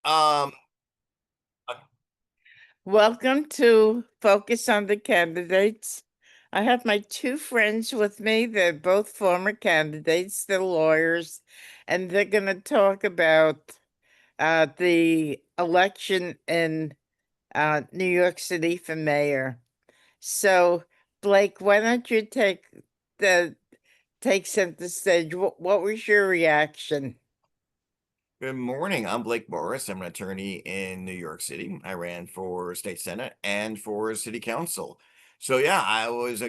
Um, Welcome to Focus on the Candidates. I have my two friends with me. They're both former candidates, they're lawyers, and they're going to talk about the election in New York City for mayor. So, Blake, why don't you the take center stage? What was your reaction? Good morning. I'm Blake Morris. I'm an attorney in New York City. I ran for state senate and for city council. So yeah, I was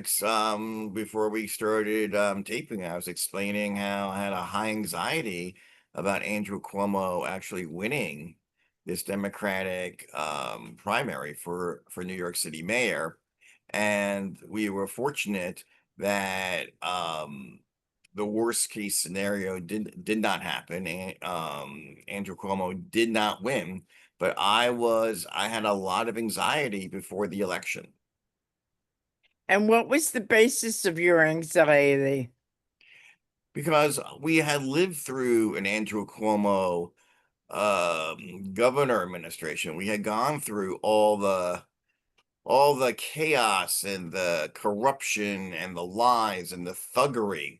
before we started taping, I was explaining how I had a high anxiety about Andrew Cuomo actually winning this Democratic primary for New York City mayor. And we were fortunate that the worst case scenario did not happen, and Andrew Cuomo did not win. But I had a lot of anxiety before the election And what was the basis of your anxiety? because we had lived through an Andrew Cuomo governor administration. We had gone through all the chaos and the corruption and the lies and the thuggery.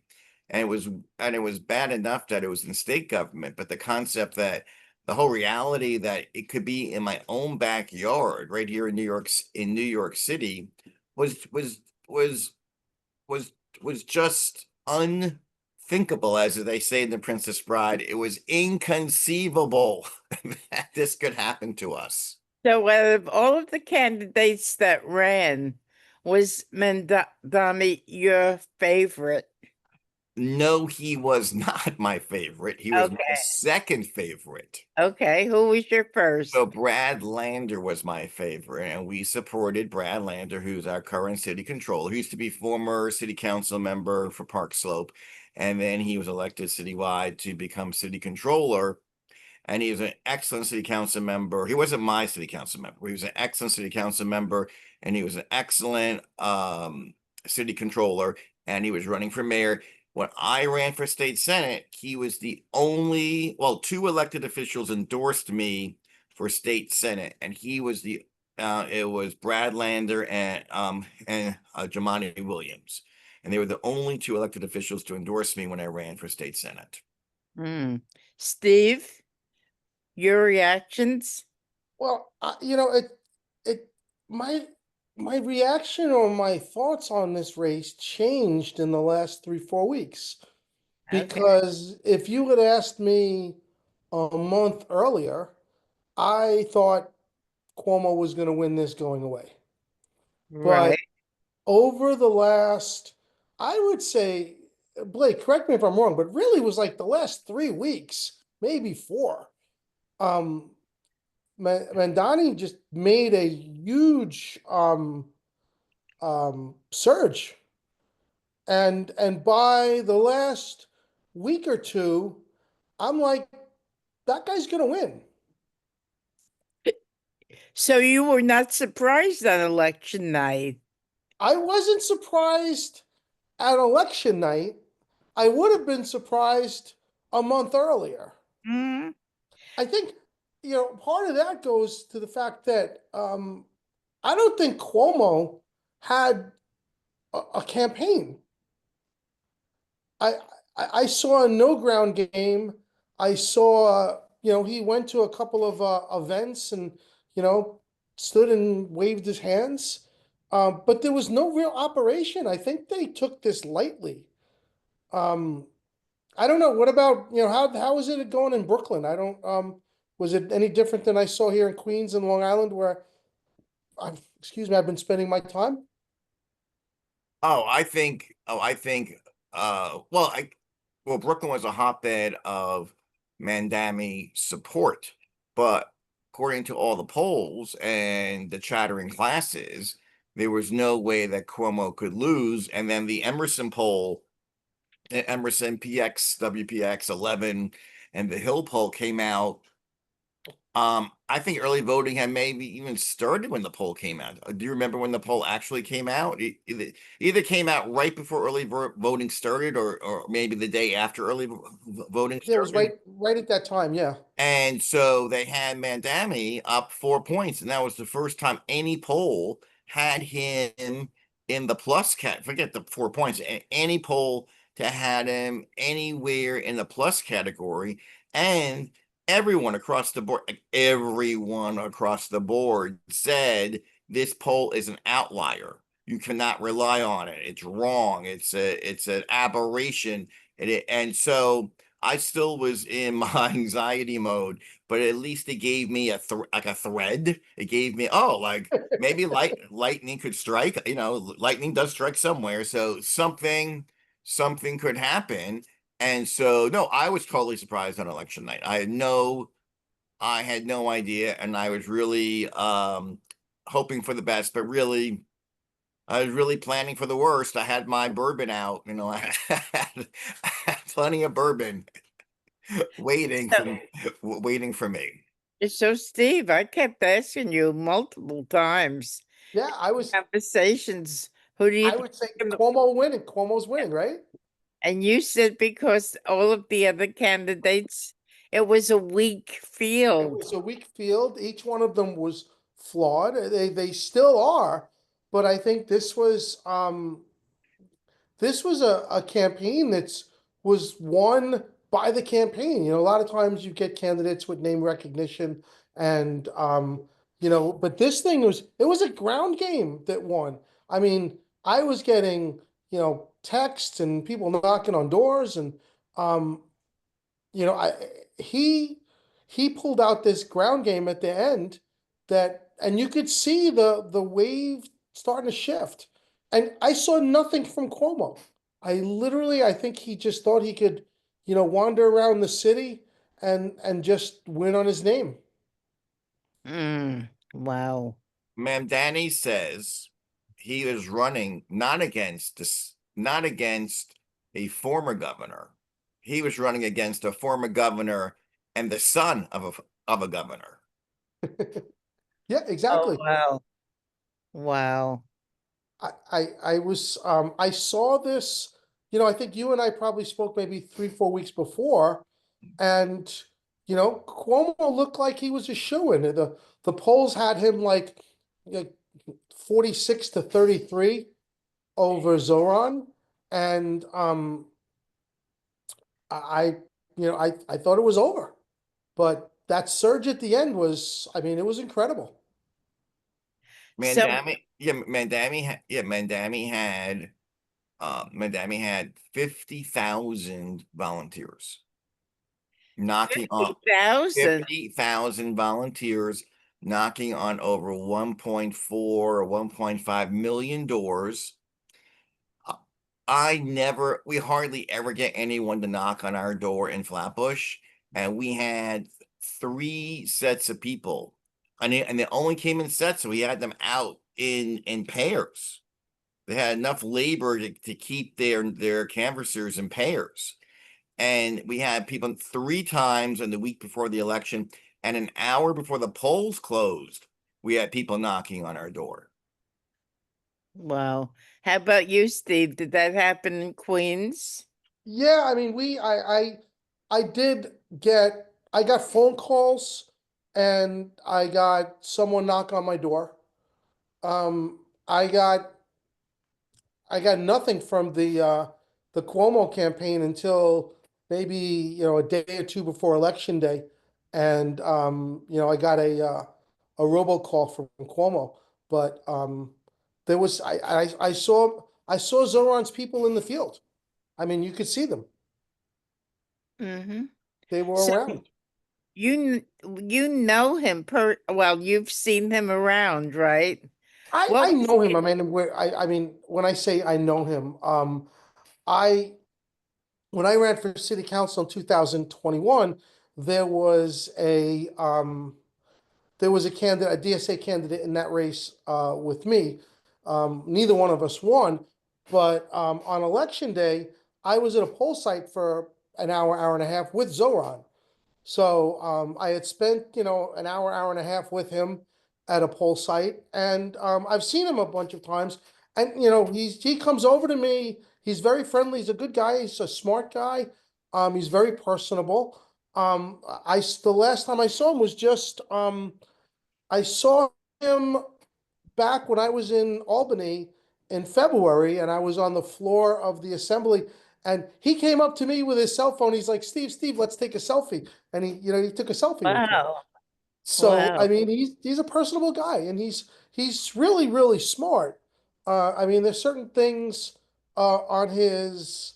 And it was bad enough that it was in state government, but the concept that the whole reality that it could be in my own backyard right here in New York City was was was was was just unthinkable, as they say in The Princess Bride. It was inconceivable that this could happen to us. So, out of all of the candidates that ran, was Mandami your favorite? No, he was not my favorite. He was my Okay. second favorite. Okay. Who was your So first? Brad Lander was my favorite, and we supported Brad Lander, who's our current city controller. He used to be former city council member for Park Slope, and then he was elected citywide to become city controller. And he was an excellent city council member. He wasn't my city council member. He was an excellent city council member, and he was an excellent city controller, and he was running for mayor. When I ran for state senate, he was the only, well, two elected officials endorsed me for state senate, and he was the it was Brad Lander and Jamani Williams. And they were the only two elected officials to endorse me when I ran for state senate. Hmm. Steve, your reactions? Well, it my my reaction or my thoughts on this race changed in the last 3, 4 weeks. Okay. Because if you had asked me a month earlier, I thought Cuomo was going to win this going away. Right. But over the last, I would say, Blake, correct me if I'm wrong, but really was like the last 3 weeks, maybe four. Um, Mandani just made a huge surge, and by the last week or two, I'm like, that guy's gonna win. So you were not surprised on election night? I wasn't surprised at election night. I would have been surprised a month earlier. Hmm. I think, part of that goes to the fact that I don't think Cuomo had a campaign. I, I saw a no ground game. I saw, he went to a couple of events and, you know, stood and waved his hands. But there was no real operation. I think they took this lightly. Um, I don't know. What about, how is it going in Brooklyn? I don't, was it any different than I saw here in Queens and Long Island where excuse me, I've been spending my time? Oh, I think, well, Brooklyn was a hotbed of Mandami support, but according to all the polls and the chattering classes, there was no way that Cuomo could lose. And then the Emerson poll, Emerson PX, WPX 11, and the Hill poll came out I think early voting had maybe even started when the poll came out. Do you remember when the poll actually came out? Either came out right before early voting started, or maybe the day after early voting Yeah, it was started. right at that time, yeah. And so they had Mandami up 4 points, and that was the first time any poll had him in the plus cat. Forget the 4 points. Any poll to had him anywhere in the plus category, and everyone across the board said this poll is an outlier. You cannot rely on it. It's wrong. It's an aberration. And so I still was in my anxiety mode, but at least it gave me like a thread. It gave me, oh, like maybe lightning could strike. Lightning does strike somewhere, so something could happen. And so, no, I was totally surprised on election night. I had no idea, and I was really hoping for the best, but really I was really planning for the worst. I had my bourbon out, I had plenty of bourbon waiting So, for waiting for me. so Steve, I kept asking you multiple times, Yeah, conversations, who do you I think? would say Cuomo's winning, right? And you said because all of the other candidates, it was a weak It field. was a weak field. Each one of them was flawed. They still are, but I think this was a campaign that's was won by the campaign. A lot of times you get candidates with name recognition and but this thing was a ground game that won. I mean, I was getting, texts and people knocking on doors and um I he he pulled out this ground game at the end and you could see the wave starting to shift. And I saw nothing from Cuomo. I think he just thought he could, wander around the city and just win on his name. Wow. Mamdani says he is running not against a former governor. He was running against a former governor and the son of a governor. Yeah, Oh, exactly. wow. Wow. I saw this, I think you and I probably spoke maybe 3, 4 weeks before, and Cuomo looked like he was a shoo-in. The polls had him like 46-33 over Zoran, and I I thought it was over, but that surge at the end was, I mean, it was incredible. So Mandami had 50,000 volunteers knocking on 50,000. 50,000 volunteers knocking on over 1.4 or 1.5 million doors. We hardly ever get anyone to knock on our door in Flatbush, and we had 3 sets of people, and they only came in sets, so we had them out in pairs. They had enough labor to keep their canvassers in pairs. And we had people 3 times in the week before the election, and an hour before the polls closed, we had people knocking on our door. Wow. How about you, Steve? Did that happen in Queens? Yeah, I mean, I did I got phone calls and I got someone knock on my door. Um, I got I got nothing from the Cuomo campaign until maybe, a day or two before election day, and I got a robocall from Cuomo, but there was I saw Zoran's people in the field. I mean, you could see them; Mm-hmm. they were So around. you know him well, you've seen him around, right? I What was know him. I mean, I mean, when I say I know him, I when I ran for city council in 2021, there was a candidate, a DSA candidate in that race with me. Neither one of us won, but on election day, I was at a poll site for an hour, hour and a half with Zoran. So I had spent, an hour and a half with him at a poll site, and I've seen him a bunch of times. And he comes over to me. He's very friendly. He's a good guy. He's a smart guy. He's very personable. The last time I saw him was just I saw him back when I was in Albany in February, and I was on the floor of the assembly, and he came up to me with his cell phone. He's like, Steve, let's take a selfie. And he took a selfie with me. Wow. So, I Wow. mean, he's a personable guy, and he's really, really smart. I mean, there's certain things on his,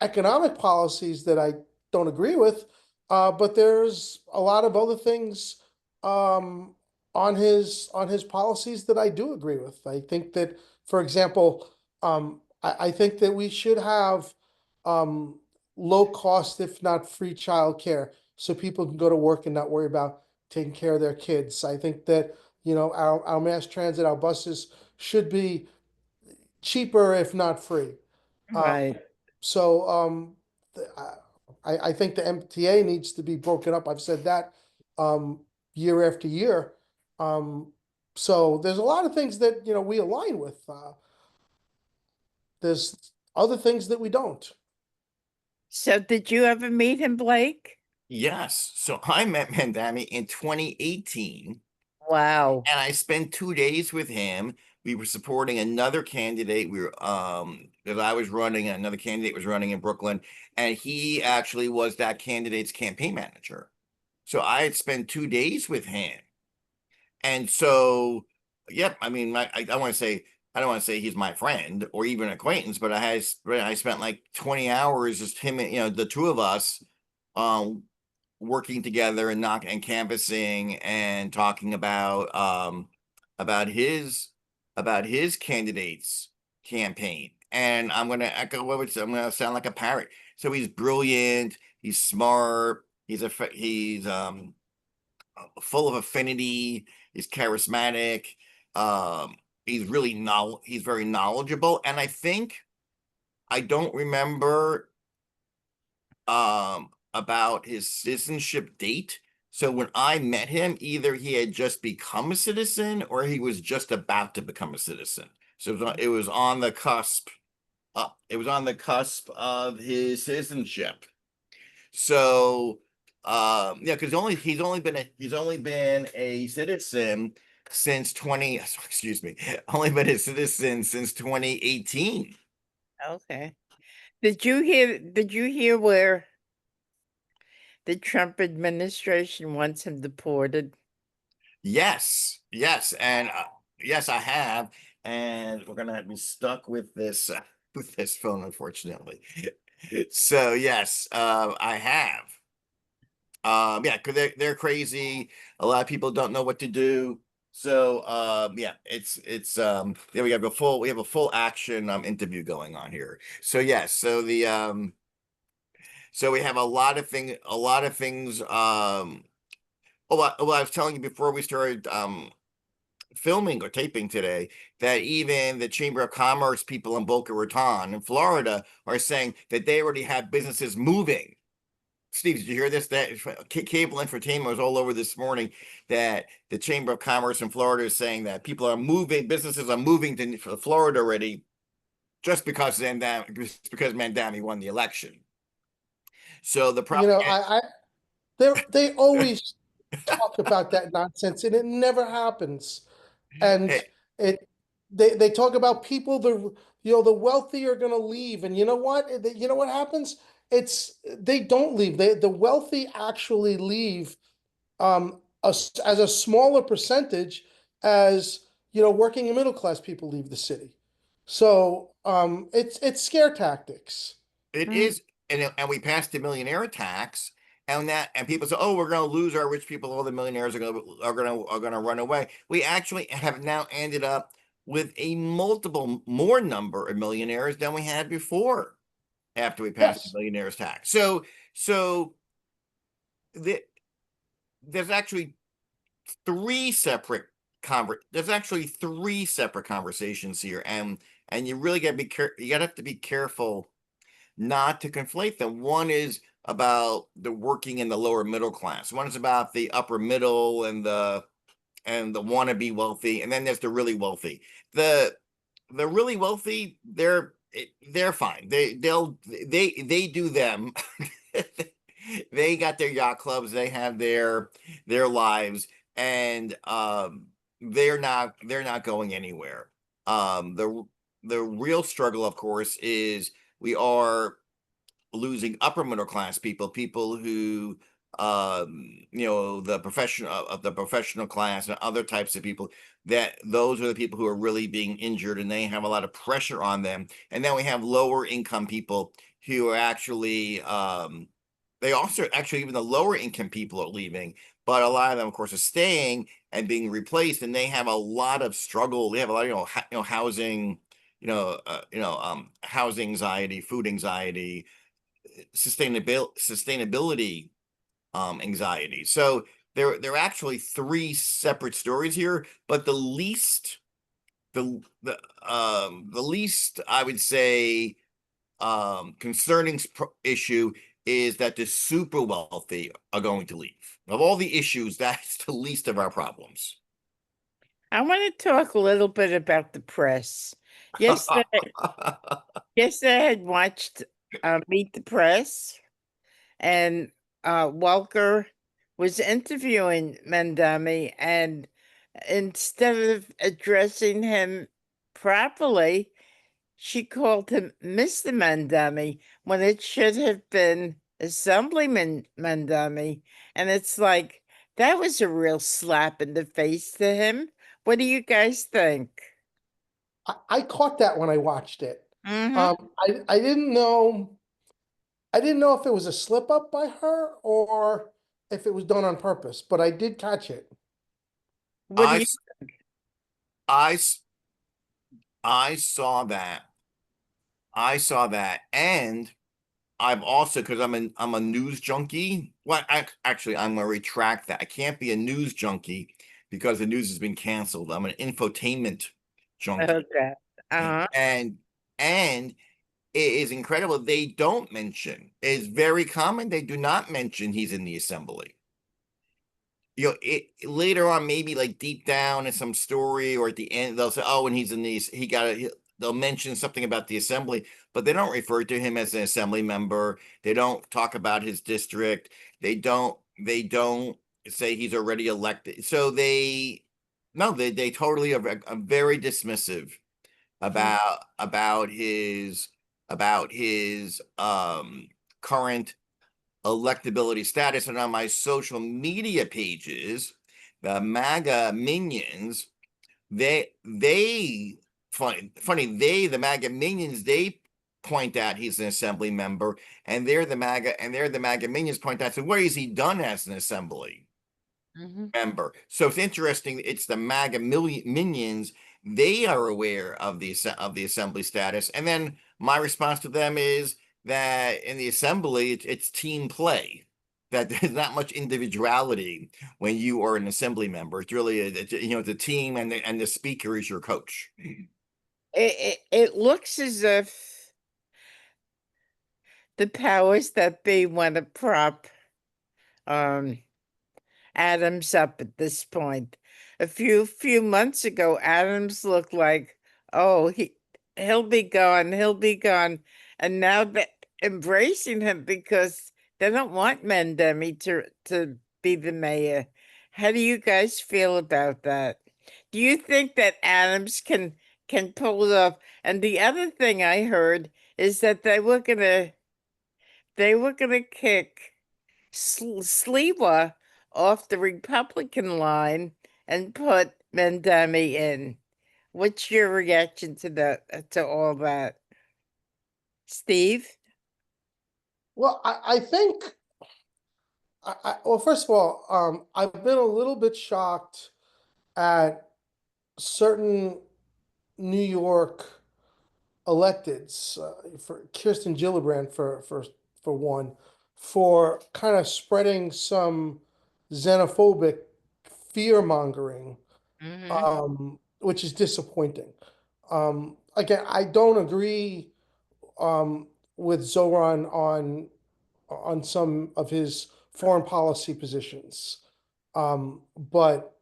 economic policies that I don't agree with, but there's a lot of other things um, on his policies that I do agree with. I think that, for example, I think that we should have low cost, if not free, childcare, so people can go to work and not worry about taking care of their kids. I think that, our mass transit, our buses should be cheaper, if not free. Uh, Right. so I think the MTA needs to be broken up. I've said that year after year. Um, so there's a lot of things that, we align with. There's other things that we don't. So did you ever meet him, Blake? Yes. So I met Mandami in 2018, Wow. and I spent 2 days with him. We were supporting another candidate. We were because I was running, another candidate was running in Brooklyn, and he actually was that candidate's campaign manager. So I had spent 2 days with him. And so, yep, I mean, I don't want to say, I don't want to say he's my friend or even acquaintance, but I spent like 20 hours just him, the two of us, um, working together and canvassing and talking about his candidate's campaign. And I'm gonna echo I'm gonna sound like a parrot. So he's brilliant, he's smart, he's full of affinity, he's charismatic, um, he's very knowledgeable. And I think I don't remember about his citizenship date. So when I met him, either he had just become a citizen or he was just about to become a citizen. So it was on the cusp. It was on the cusp of his citizenship. So yeah, because he's only been a citizen since 20, excuse me, only been a citizen since 2018. Okay. Did you hear where the Trump administration wants him deported? Yes, and yes, I have, and we're gonna be stuck with this with this phone, unfortunately. So yes, I have. Yeah, because they're crazy. A lot of people don't know what to do. So yeah, yeah, we have a full action interview going on here. So yes, so we have a lot of things. I was telling you before we started filming or taping today that even the Chamber of Commerce people in Boca Raton in Florida are saying that they already have businesses moving. Steve, did you hear this? That cable infotainment was all over this morning that the Chamber of Commerce in Florida is saying that businesses are moving to Florida already just because Mandami won the election. So the You problem, know, they always talk about that nonsense, and it never happens. And it they talk about people, the wealthy are going to leave, and you know what? You know what happens? They don't leave. The wealthy actually leave as a smaller percentage as, working and middle class people leave the city. So it's scare tactics. it Mm. is, and we passed the millionaire tax, and people say, "Oh, we're going to lose our rich people. All the millionaires are going to run away." We actually have now ended up with a multiple more number of millionaires than we had before after we passed the Yes. millionaires tax. So the, there's actually there's actually three separate conversations here, and you really got to be you got to have to be careful not to conflate them. One is about the working and the lower middle class. One is about the upper middle and the wannabe wealthy, and then there's the really wealthy. The really wealthy, they're fine. They do them. They got their yacht clubs, they have their lives, and they're not going anywhere. The real struggle, of course, is we are losing upper middle class people who the professional class and other types of people, that those are the people who are really being injured and they have a lot of pressure on them. And then we have lower income people who are actually they also actually, even the lower income people are leaving, but a lot of them of course are staying and being replaced, and they have a lot of struggle. They have a lot of housing, housing anxiety, food anxiety, sustainability anxiety. So there are actually three separate stories here, but the least, I would say, concerning issue is that the super wealthy are going to leave. Of all the issues, that's the least of our problems. I want to talk a little bit about the press. Yesterday, yesterday I had watched Meet the Press, and Walker was interviewing Mandami, and instead of addressing him properly, she called him Mr. Mandami when it should have been Assemblyman Mandami. And it's like, that was a real slap in the face to him. What do you guys think? I caught that when I watched it. Mm-hmm. I didn't know. I didn't know if it was a slip up by her or if it was done on purpose, but I did catch it. What do I you? s- I s- I saw that. And I've also, because I'm a news junkie. Well, actually, I'm gonna retract that. I can't be a news junkie because the news has been canceled. I'm an infotainment junkie, Okay. Uh-huh. and it is incredible. They don't mention. It's very common. They do not mention he's in the assembly. Later on, maybe like deep down in some story or at the end, they'll say, "Oh, and he's in these." They'll mention something about the assembly, but they don't refer to him as an assembly member. They don't talk about his district. They don't say he's already elected. So no, they totally are very dismissive about his current electability status. And on my social media pages, the MAGA minions, they the MAGA minions, they point out he's an assembly member, and they're the MAGA minions point out, so what has he done as an assembly Mhm. member? So it's interesting. It's the MAGA minions. They are aware of the assembly status, and then my response to them is that in the assembly, it's team play. That there's not much individuality when you are an assembly member. It's really the team, and the speaker is your coach. It looks as if the powers that be want to prop um Adams up at this point. A few months ago, Adams looked like, oh, he'll be gone, he'll be gone. And now they're embracing him because they don't want Mandemi to be the mayor. How do you guys feel about that? Do you think that Adams can pull it off? And the other thing I heard is that they were gonna kick Sliwa off the Republican line and put Mandami in. What's your reaction to all that, Steve? Well, I think, well, first of all, I've been a little bit shocked at certain New York electeds, for Kirsten Gillibrand, for one, for kind of spreading some xenophobic fear mongering, Mm-hmm. which is disappointing. Again, I don't agree, with Zoran on some of his foreign policy positions. But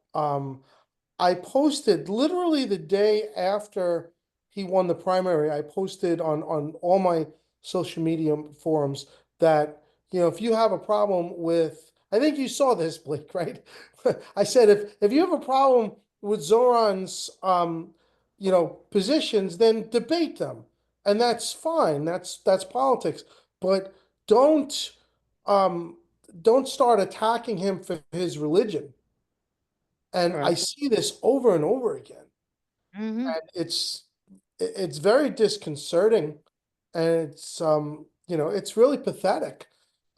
I posted literally the day after he won the primary. I posted on all my social media forums that, if you have a problem with, I think you saw this, Blake, right? I said, if you have a problem with Zoran's positions, then debate them. And that's fine. That's politics. But don't um don't start attacking him for his religion. And I Right. see this over and over again. Hmm. And it's very disconcerting, and it's really pathetic,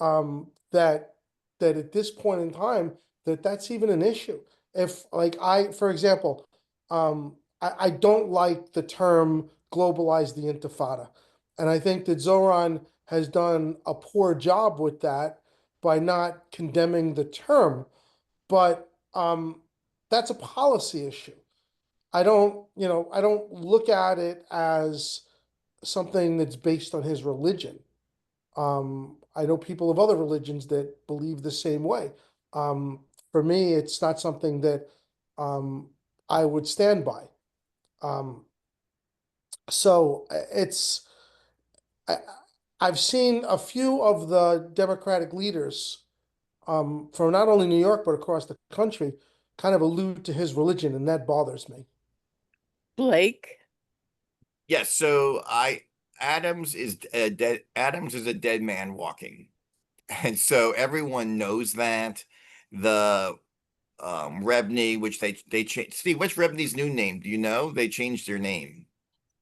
that at this point in time, that's even an issue. If, like, for example, I don't like the term globalize the intifada. And I think that Zoran has done a poor job with that by not condemning the term. But that's a policy issue. I don't look at it as something that's based on his religion. I know people of other religions that believe the same way. For me, it's not something that I would stand by. Um, so I, I've seen a few of the Democratic leaders, from not only New York but across the country, kind of allude to his religion, and that bothers me. Blake. Yes, so I Adams is a dead Adams is a dead man walking. And so everyone knows that. The Rebney, which they changed. Steve, what's Rebney's new name? Do you know? They changed their name.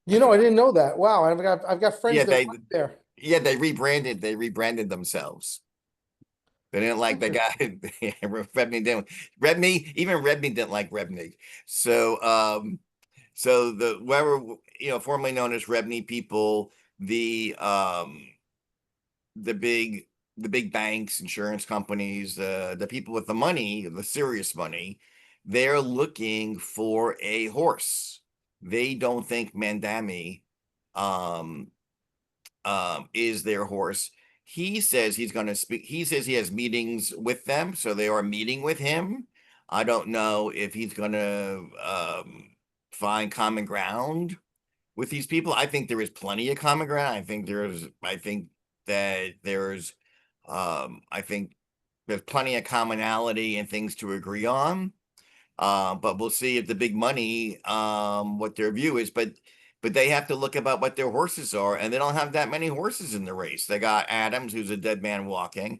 I I forget. didn't know that. Wow, I've got friends Yeah, that work there. they rebranded themselves. They didn't like the guy. Rebney didn't like Rebney. So so the whoever formerly known as Rebney people, the big banks, insurance companies, the people with the money, the serious money, they're looking for a horse. They don't think Mandami um is their horse. He says he's going to speak. He says he has meetings with them, so they are meeting with him. I don't know if he's going to find common ground with these people. I think there is plenty of common ground. I think that I think there's plenty of commonality and things to agree on. But we'll see if the big money, what their view is. But they have to look about what their horses are, and they don't have that many horses in the race. They got Adams, who's a dead man walking.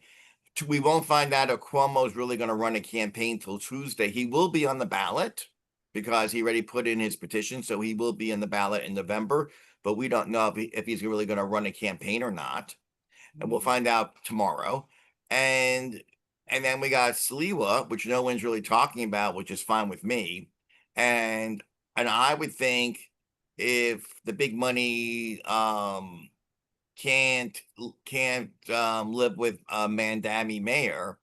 We won't find out if Cuomo's really going to run a campaign till Tuesday. He will be on the ballot because he already put in his petition, so he will be in the ballot in November. But we don't know if he's really going to run a campaign or not, and we'll find out tomorrow. And then we got Sliwa, which no one's really talking about, which is fine with me. And I would think if the big money can't live with a Mandami mayor,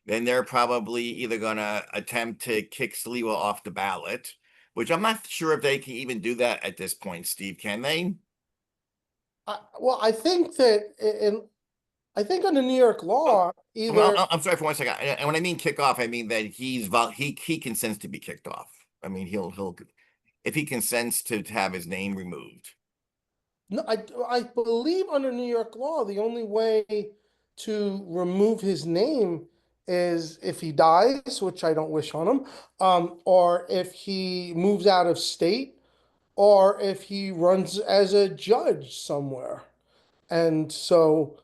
then they're probably either gonna attempt to kick Sliwa off the ballot, which I'm not sure if they can even do that at this point. Steve, can they? Well, I think under New York Oh, law, well, either I'm sorry for 1 second. And when I mean kick off, I mean that he consents to be kicked off. I mean he'll if he consents to have his name removed. no, I believe under New York law, the only way to remove his name is if he dies, which I don't wish on him, or if he moves out of state, or if he runs as a judge somewhere. And so,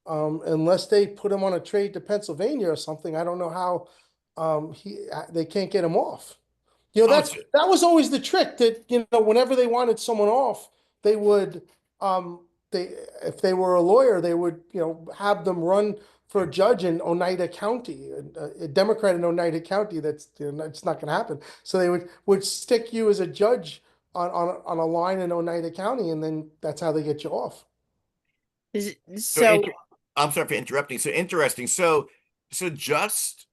unless they put him on a trade to Pennsylvania or something, I don't know how they can't get him off. Oh, it's That was always the trick, that, whenever they wanted someone off, they would, they if they were a lawyer, they would, have them run for a judge in Oneida County, a Democrat in Oneida County. That's not going to happen. So they would stick you as a judge on a line in Oneida County, and then that's how they get you off. so So inter- I'm sorry for interrupting. So interesting. So just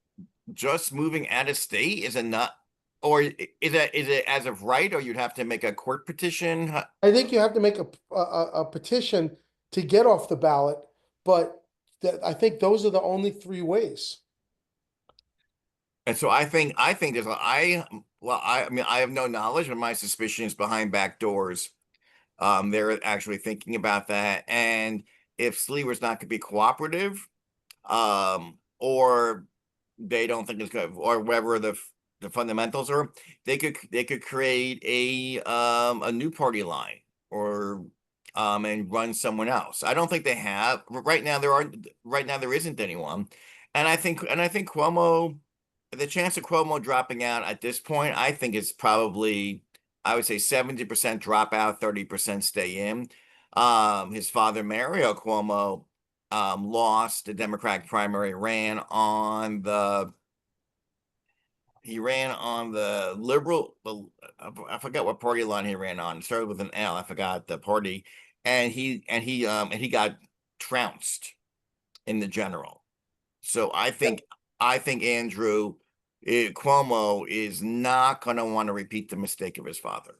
moving out of state is a not, or is it as of right, or you'd have to make a court petition? I think you have to make a petition, to get off the ballot, but I think those are the only three ways. And so I think there's I mean I have no knowledge, but my suspicion is behind back doors. They're actually thinking about that. And if Sleever's not going to be cooperative, or they don't think it's good, or whatever the fundamentals are, they could create a new party line, or and run someone else. I don't think they have right now. Right now there isn't anyone, and I think Cuomo, the chance of Cuomo dropping out at this point, I think is probably, I would say 70% drop out, 30% stay in. His father, Mario Cuomo, lost the Democratic primary, he ran on the liberal, I forgot what party line he ran on. It started with an L. I forgot the party, and he got trounced in the general. So I think Andrew Cuomo is not going to want to repeat the mistake of his father.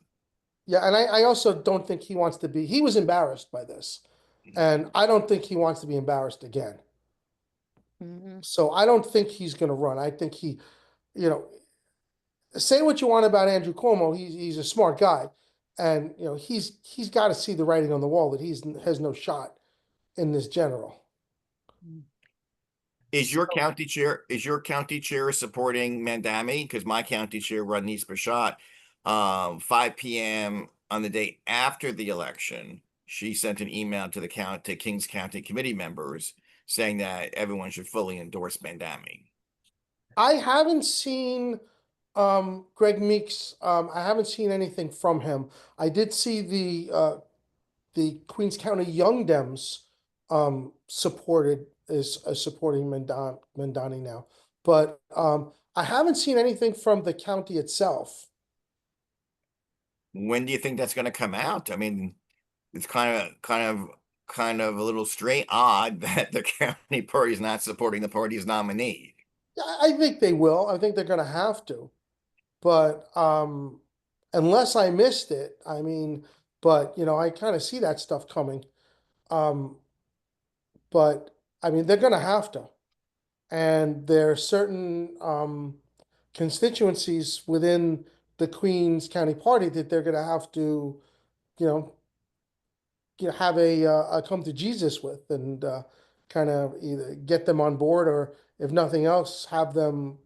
Yeah, and I also don't think he wants to be. He was embarrassed by this, and I don't think he wants to be embarrassed again. Mhm. So I don't think he's going to run. I think he, you know, say what you want about Andrew Cuomo. He's a smart guy, and he's got to see the writing on the wall that he's has no shot in this general. Is your county chair supporting Mandami? Because my county chair, Rodney's Bashat, 5 p.m. on the day after the election, she sent an email to the to Kings County committee members saying that everyone should fully endorse Mandami. I haven't seen Greg Meeks. I haven't seen anything from him. I did see the Queens County Young Dems supported is supporting Mandani now, but I haven't seen anything from the county itself. When do you think that's going to come out? I mean, it's kind of a little straight odd that the county party is not supporting the party's nominee. I think they will. I think they're going to have to, but unless I missed it, I mean, but I kind of see that stuff coming. Um, but I mean, they're going to have to, and there are certain constituencies within the Queens County Party that they're going to have to, you know, have a come to Jesus with, and kind of either get them on board, or if nothing else, have them,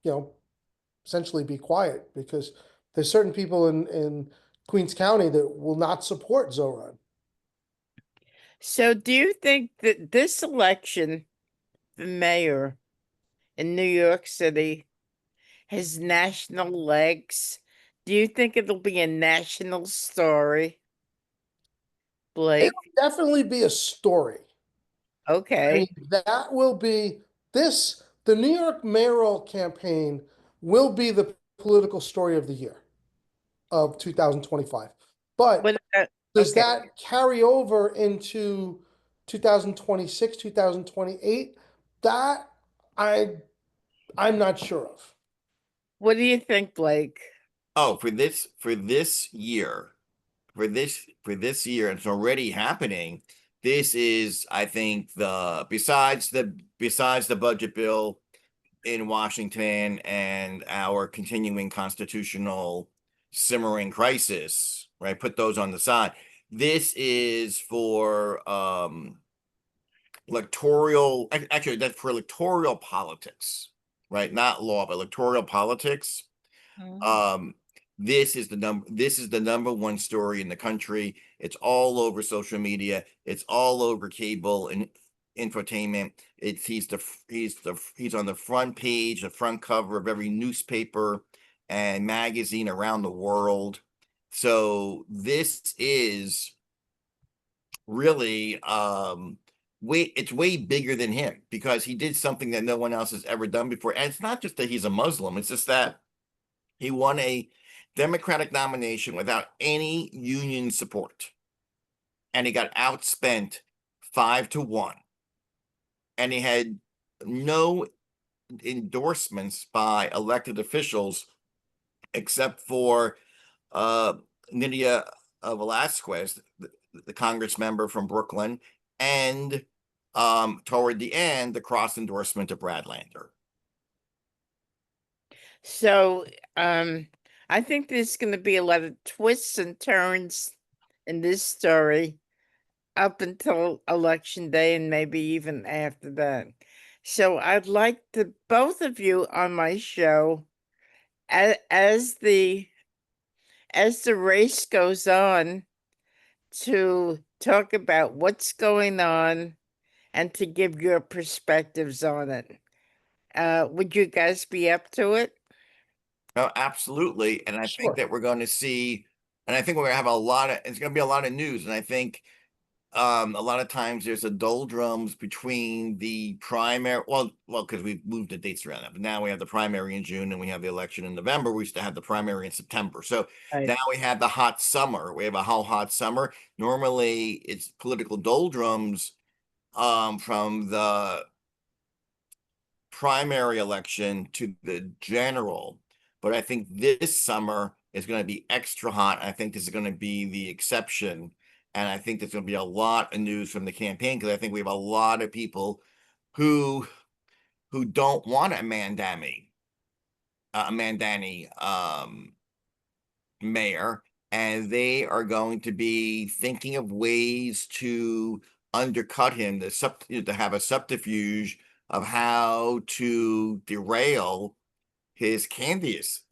you know, essentially be quiet, because there's certain people in Queens County that will not support Zoran. So, do you think that this election, the mayor in New York City, has national legs? Do you think it'll be a national story, It'll Blake? definitely be a story. I mean, Okay. that will be the New York mayoral campaign will be the political story of the year of 2025. But What about, does okay. that carry over into 2026, 2028? That I I'm not sure of. What do you think, Blake? Oh, for this year, for this year, it's already happening. This is, I think, besides the budget bill in Washington and our continuing constitutional simmering crisis, right? Put those on the side. This is for actually that's for electoral politics, right? Not law, but electoral politics. Mhm. Um, this is the number one story in the country. It's all over social media. It's all over cable and infotainment. He's on the front page, the front cover of every newspaper and magazine around the world. So this is really it's way bigger than him, because he did something that no one else has ever done before. And it's not just that he's a Muslim, it's just that he won a Democratic nomination without any union support, and he got outspent 5-1. And he had no endorsements by elected officials except for Nydia Velasquez, the Congress member from Brooklyn, and toward the end, the cross endorsement of Brad Lander. So I think there's going to be a lot of twists and turns in this story up until election day and maybe even after that. So I'd like the both of you on my show as the race goes on to talk about what's going on and to give your perspectives on it. Would you guys be up to it? Oh, absolutely. And I think Sure. that we're going to see, and I think we're going to have a lot of, it's going to be a lot of news. And I think a lot of times there's a doldrums between the primary, well, because we've moved the dates around, but now we have the primary in June and we have the election in November. We used to have the primary in September. So Right. now we have the hot summer. We have a whole hot summer. Normally it's political doldrums from the primary election to the general. But I think this summer is going to be extra hot. I think this is going to be the exception. And I think there's going to be a lot of news from the campaign because I think we have a lot of people who don't want a Mandani mayor, and they are going to be thinking of ways to undercut him, to have a subterfuge of how to derail his candidacy.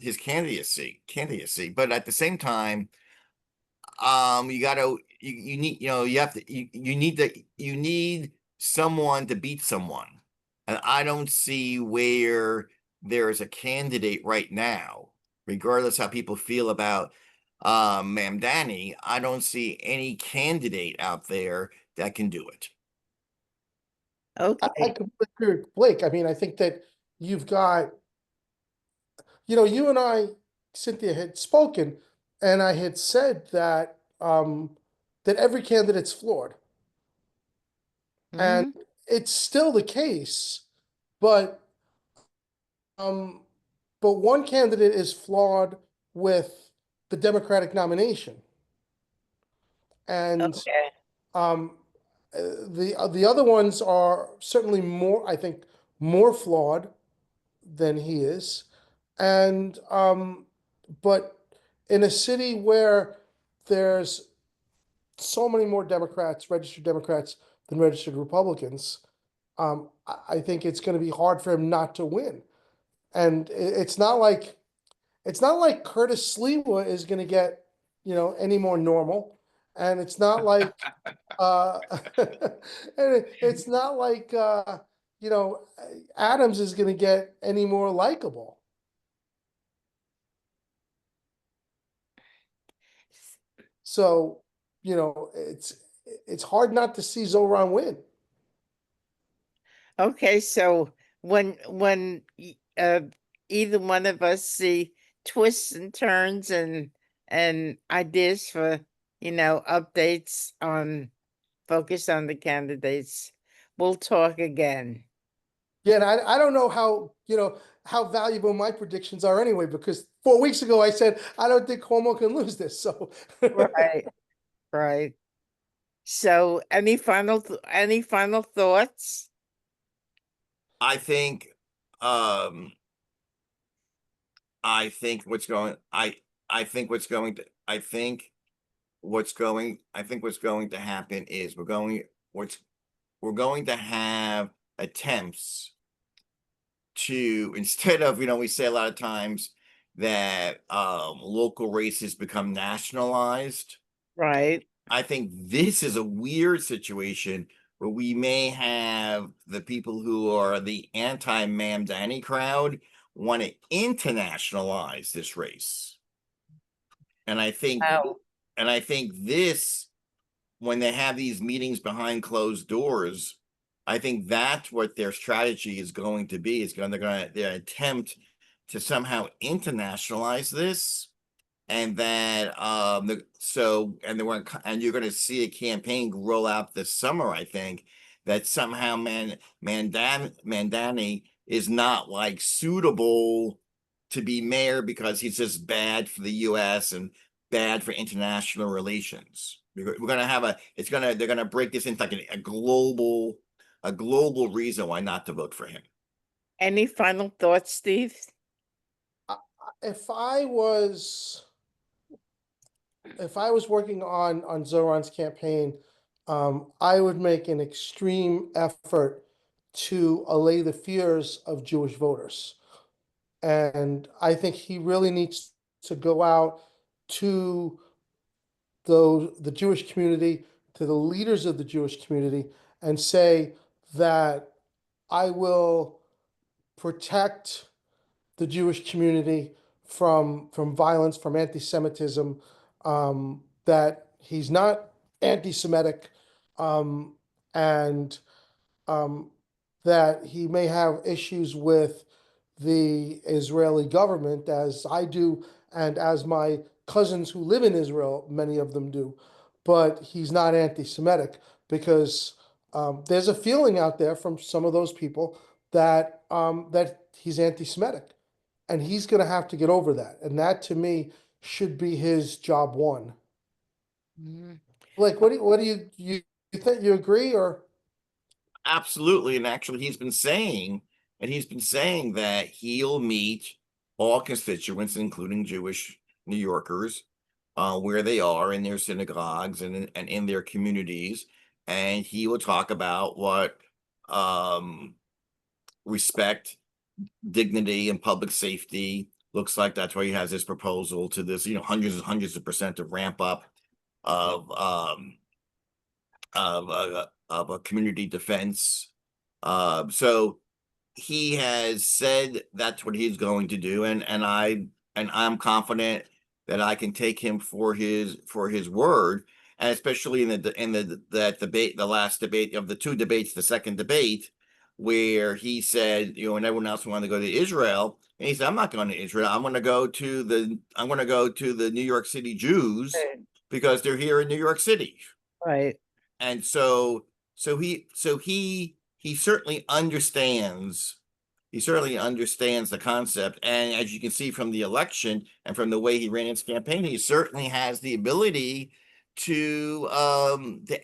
But at the same time, you need, you have to, you need someone to beat someone. And I don't see where there is a candidate right now, regardless how people feel about Mamdani. I don't see any candidate out there that can do it. I Okay. completely agree with Blake. I mean, I think that you've got, you and I, Cynthia, had spoken, and I had said that that every candidate's flawed, and Mhm. it's still the case, but um, but one candidate is flawed with the Democratic nomination, and Okay. um, the other ones are certainly more, I think, more flawed than he is. And but in a city where there's so many more Democrats, registered Democrats, than registered Republicans, I think it's going to be hard for him not to win. And it's not like Curtis Sliwa is going to get, any more normal, and it's not like uh, and it's not like you know Adams is going to get any more likable. So, it's hard not to see Zoran win. Okay, so when either one of us see twists and turns and ideas for, updates on focus on the candidates, we'll talk again. Yeah, and I don't know how valuable my predictions are anyway, because 4 weeks ago I said I don't think Cuomo can lose this. So Right, right. So any final thoughts? I think um I think what's going I think what's going to I think what's going to happen is we're going to have attempts to, instead of, we say a lot of times that local races become nationalized. Right. I think this is a weird situation where we may have the people who are the anti-Mamdani crowd want to internationalize this race. And I think Oh, this, when they have these meetings behind closed doors, I think that's what their strategy is going to be. They're going to attempt to somehow internationalize this, and that and you're going to see a campaign roll out this summer. I think that somehow Mandani is not like suitable to be mayor because he's just bad for the U.S. and bad for international relations. We're gonna have they're gonna break this into like a global reason why not to vote for him. Any final thoughts, Steve? If I was working on Zoran's campaign, I would make an extreme effort to allay the fears of Jewish voters. And I think he really needs to go out to the Jewish community, to the leaders of the Jewish community, and say that I will protect the Jewish community from violence, from anti-Semitism, that he's not anti-Semitic, and that he may have issues with the Israeli government, as I do, and as my cousins who live in Israel, many of them do. But he's not anti-Semitic because there's a feeling out there from some of those people that that he's anti-Semitic, and he's going to have to get over that. And that, to me, should be his job one. Mhm. Like, what do you think? You agree or? Absolutely. And actually, he's been saying that he'll meet all constituents, including Jewish New Yorkers, where they are in their synagogues and in their communities. And he will talk about what respect, dignity, and public safety looks like. That's why he has this proposal to this, hundreds and hundreds of percent of ramp up of of a community defense. So he has said that's what he's going to do, and I'm confident that I can take him for his word, and especially in that debate, the last debate of the two debates, the second debate, where he said, and everyone else wanted to go to Israel, and he said, I'm not going to Israel. I'm going to go to the New York City Jews Right. because they're here in New York City. Right. And he certainly understands the concept. And as you can see from the election and from the way he ran his campaign, he certainly has the ability to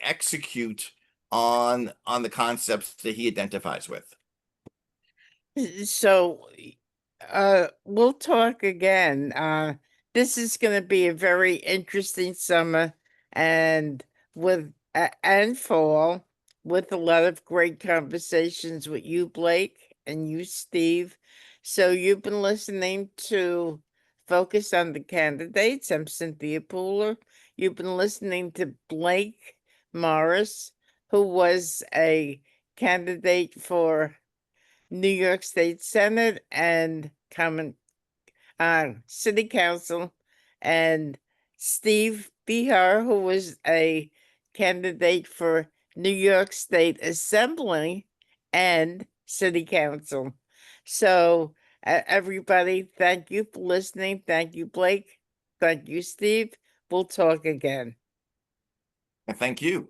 execute on the concepts that he identifies with. So, we'll talk again. This is going to be a very interesting summer and and fall, with a lot of great conversations with you, Blake, and you, Steve. So you've been listening to Focus on the Candidates. I'm Cynthia Pooler. You've been listening to Blake Morris, who was a candidate for New York State Senate and City Council, and Steve Behar, who was a candidate for New York State Assembly and City Council. So, everybody, thank you for listening. Thank you, Blake. Thank you, Steve. We'll talk again. And thank you.